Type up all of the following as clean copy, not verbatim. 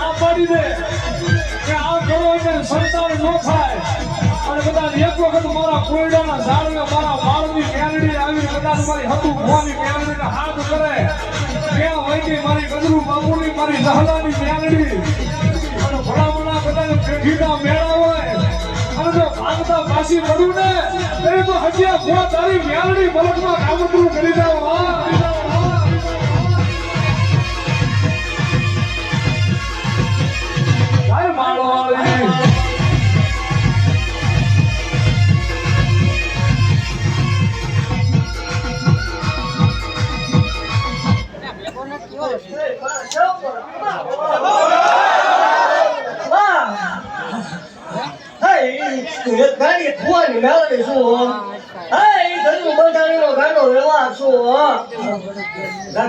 ના પાડી દે કે આ કરો એટલે સંતાન ન થાય અને કદાચ એક વખત મારા કોયડાના ઝાડને મારા બાળની કેરડી આવી કદાચ મારી હતું ભવાની કેરડીને હાથ કરે ક્યાં વૈકી મારી ગજરું બાબુની મારી સહલાની કેરડી અને ભલામણા કદાચ પેઢીના મેળા હોય અને જો ભાગતા પાછી પડું ને એ તો હજી ભો તારી મેળડી મલકમાં કામતરું કરી જાવ હા ગાડી ખોવાની મેળવી શું હા એ ઘરનું બંધાણીનો ગાંડો વ્યવહાર શું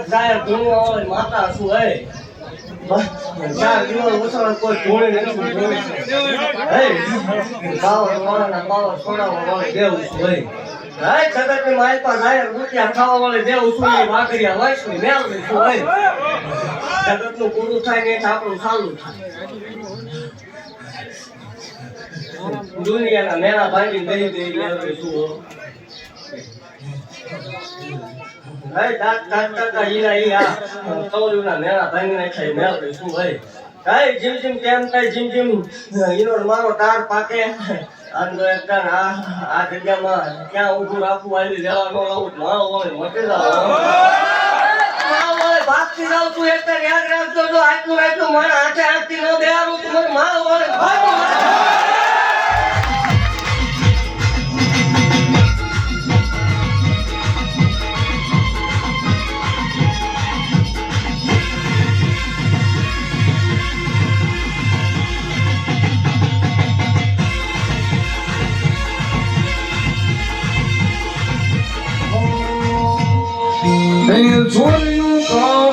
સાહેબ હોય માતા શું હે 4 દિવસ ઉછળ કોઈ ધોળી નથી બાવા છોડાવવા દેવું છું ભાઈ હાય જગત ની માલ પર હાય રૂપિયા ખાવા વાળે દેવું છું એ વાકરિયા વાંચની મેળવી શું ભાઈ જગત નું પૂરું થાય ને આપણું ચાલુ થાય દુનિયાના મેળા ભાંગી દઈ દઈ શું હાય દાંત હીરા હીરા કૌલુના મેળા ભાંગી નાખ્યા મેળવી શું ભાઈ કાઈ જીમ જીમ કેમ કાઈ જીમ જીમ ઈનો મારો તાર પાકે આંદો એકદમ આ જગ્યામાં ક્યાં ઊભું રાખવું આવી લેવાનો આવું માળો હોય મોટે જાવ માળો હોય ભાગતી જાવ તું એક યાદ રાખજો જો આટલું મારા હાથે હાથથી ન દેવાનું તું મને માળો હોય ભાગી છોડ્યું